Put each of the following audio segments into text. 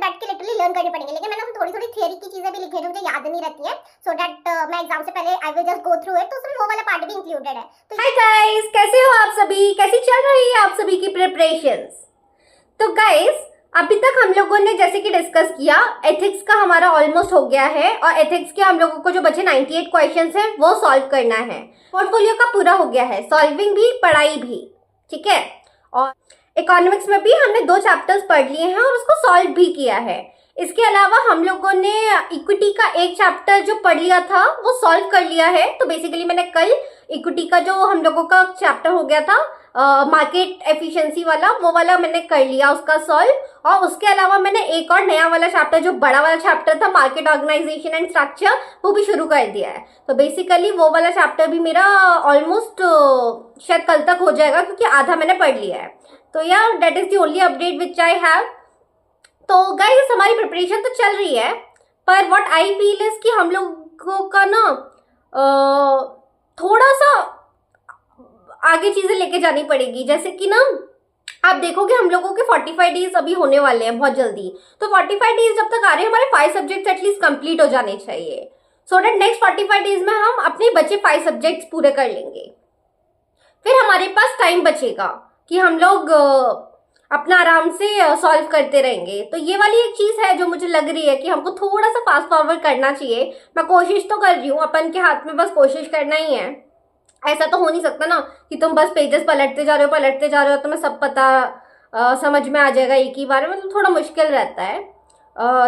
बैठ के literally learn करने पड़ेंगे, लेकिन मैंने उसमें थोड़ी थोड़ी थियरी की चीजें भी लिखी है जो मुझे याद नहीं रहती है, सो दैट मैं एग्जाम से पहले I will just go through it, तो उसमें वो वाला पार्ट भी इंक्लूडेड है। तो हाय गाइस, कैसे हो आप सभी? कैसी चल रही है आप सभी की प्रिपरेशंस? तो गाइस, अभी तक हम लोगों ने जैसे कि डिस्कस किया, एथिक्स का हमारा ऑलमोस्ट हो गया है और एथिक्स के हम लोगों को जो बचे 98 क्वेश्चंस हैं वो सॉल्व करना है। पोर्टफोलियो का पूरा हो गया है, सॉल्विंग भी, पढ़ाई भी, ठीक है। और इकोनॉमिक्स में भी हमने 2 चैप्टर्स पढ़ लिए हैं और उसको सॉल्व भी किया है। इसके अलावा हम लोगों ने इक्विटी का एक चैप्टर जो पढ़ लिया था वो सॉल्व कर लिया है। तो बेसिकली मैंने कल इक्विटी का जो हम लोगों का चैप्टर हो गया था मार्केट एफिशिएंसी वाला, वो वाला मैंने कर लिया उसका सॉल्व। और उसके अलावा मैंने एक और नया वाला चैप्टर, जो बड़ा वाला चैप्टर था मार्केट ऑर्गेनाइजेशन एंड स्ट्रक्चर, वो भी शुरू कर दिया है। तो बेसिकली वो वाला चैप्टर भी मेरा ऑलमोस्ट शायद कल तक हो जाएगा, क्योंकि आधा मैंने पढ़ लिया है। तो यार that is the only update which I have. तो गाइस, हमारी प्रिपरेशन तो चल रही है, पर व्हाट आई फील इज कि हम लोगों का ना थोड़ा सा आगे चीजें लेके जानी पड़ेगी। जैसे कि ना आप देखोगे हम लोगों के 45 डेज अभी होने वाले हैं बहुत जल्दी। तो 45 डेज जब तक आ रहे हैं, हमारे 5 सब्जेक्ट्स एटलीस्ट कंप्लीट हो जाने चाहिए, सो दैट नेक्स्ट 45 डेज में हम अपने बचे 5 सब्जेक्ट्स पूरे कर लेंगे। फिर हमारे पास टाइम बचेगा कि हम लोग अपना आराम से सॉल्व करते रहेंगे। तो ये वाली एक चीज है जो मुझे लग रही है कि हमको थोड़ा सा फास्ट फॉरवर्ड करना चाहिए। मैं कोशिश तो कर रही हूँ, अपन के हाथ में बस कोशिश करना ही है। ऐसा तो हो नहीं सकता ना कि तुम बस पेजेस पलटते जा रहे हो तुम्हें सब पता समझ में आ जाएगा एक ही बार में। तो थोड़ा मुश्किल रहता है।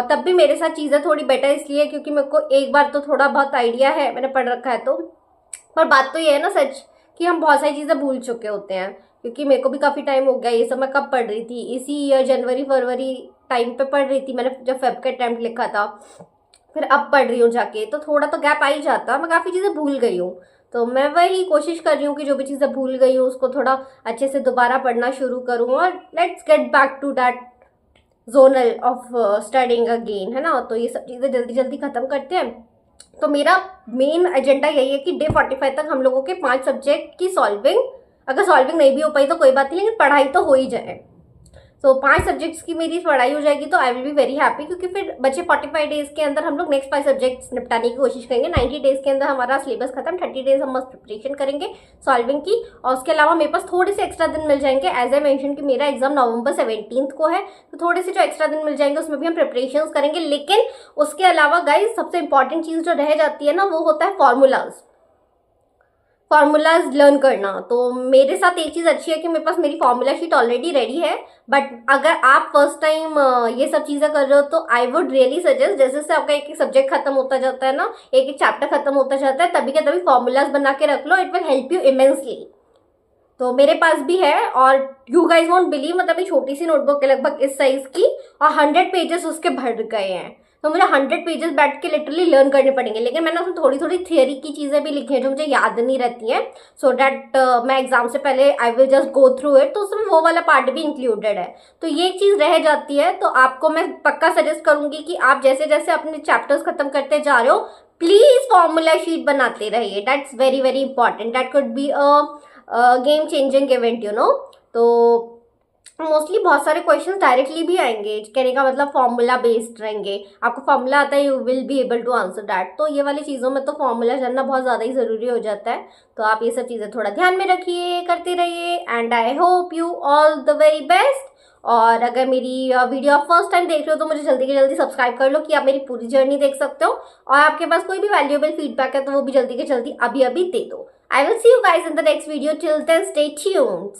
तब भी मेरे साथ चीज़ें थोड़ी बेटर इसलिए क्योंकि मेरे को एक बार तो थोड़ा बहुत आइडिया है, मैंने पढ़ रखा है। तो पर बात तो ये है ना सच, कि हम बहुत सारी चीज़ें भूल चुके होते हैं। क्योंकि मेरे को भी काफ़ी टाइम हो गया, ये सब मैं कब पढ़ रही थी, इसी ईयर जनवरी फरवरी टाइम पे पढ़ रही थी मैंने, जब फेब का अटेम्प्ट लिखा था। फिर अब पढ़ रही हूँ जाके, तो थोड़ा तो गैप आ ही जाता, मैं काफ़ी चीज़ें भूल गई हूँ। तो मैं वही कोशिश कर रही हूँ कि जो भी चीज़ें भूल गई हूँ उसको थोड़ा अच्छे से दोबारा पढ़ना शुरू करूँ और let's get back to that zonal of studying again, है ना। तो ये सब चीज़ें जल्दी जल्दी ख़त्म करते हैं। तो मेरा मेन एजेंडा यही है कि डे 45 तक हम लोगों के 5 सब्जेक्ट की सॉल्विंग, अगर सॉल्विंग नहीं भी हो पाई तो कोई बात नहीं, लेकिन पढ़ाई तो हो ही जाए। तो 5 सब्जेक्ट्स की मेरी पढ़ाई हो जाएगी तो I will be very happy, क्योंकि फिर बचे 45 डेज के अंदर हम लोग नेक्स्ट 5 सब्जेक्ट्स निपटाने की कोशिश करेंगे। 90 डेज के अंदर हमारा सिलेबस खत्म, 30 डेज हम मस्त प्रिपरेशन करेंगे सॉल्विंग की। और उसके अलावा मेरे पास थोड़े से एक्स्ट्रा दिन मिल जाएंगे। एज आई मेंशन कि मेरा एग्जाम नवंबर 17 को है, तो थोड़े से जो एक्स्ट्रा दिन मिल जाएंगे उसमें भी हम प्रिपरेशन करेंगे। लेकिन उसके अलावा गाइज सबसे इंपॉर्टेंट चीज़ जो रह जाती है ना, वो होता है फार्मूलाज लर्न करना। तो मेरे साथ एक चीज़ अच्छी है कि मेरे पास मेरी फार्मूला शीट ऑलरेडी रेडी है। बट अगर आप फर्स्ट टाइम ये सब चीज़ें कर रहे हो तो आई वुड रियली सजेस्ट, जैसे जैसे आपका एक एक सब्जेक्ट खत्म होता जाता है ना, एक एक चैप्टर खत्म होता जाता है, तभी के तभी फार्मूलाज बना के रख लो, it will help you immensely. तो मेरे पास भी है और यू गाइज वोंट बिलीव, मतलब ये छोटी सी नोटबुक है लगभग इस साइज की और 100 पेजेस उसके भर गए हैं। तो मुझे 100 पेजेस बैठ के लिटरली लर्न करने पड़ेंगे। लेकिन मैंने उसमें थोड़ी थोड़ी थियरी की चीज़ें भी लिखी हैं जो मुझे याद नहीं रहती हैं, सो दैट मैं एग्जाम से पहले I will just go through it. तो उसमें वो वाला पार्ट भी इंक्लूडेड है। तो ये एक चीज़ रह जाती है। तो आपको मैं पक्का सजेस्ट करूंगी कि आप जैसे जैसे अपने चैप्टर्स खत्म करते जा रहे हो, प्लीज फॉर्मूला शीट बनाते रहिए। That's very very important, that could be game changing event, you know. तो मोस्टली बहुत सारे क्वेश्चंस डायरेक्टली भी आएंगे, कहने का मतलब फॉर्मूला बेस्ड रहेंगे। आपको फॉर्मूला आता है, you will be able to answer that. तो ये वाली चीज़ों में तो फॉर्मूला जानना बहुत ज़्यादा ही ज़रूरी हो जाता है। तो आप ये सब चीज़ें थोड़ा ध्यान में रखिए, करते रहिए, and I hope you all the very best. और अगर मेरी वीडियो आप फर्स्ट टाइम देख रहे हो तो मुझे जल्दी से जल्दी सब्सक्राइब कर लो कि आप मेरी पूरी जर्नी देख सकते हो। और आपके पास कोई भी वैल्यूएबल फीडबैक है तो वो भी जल्दी के जल्दी अभी अभी दे दो। I will see you guys in the next video. Till then, stay tuned.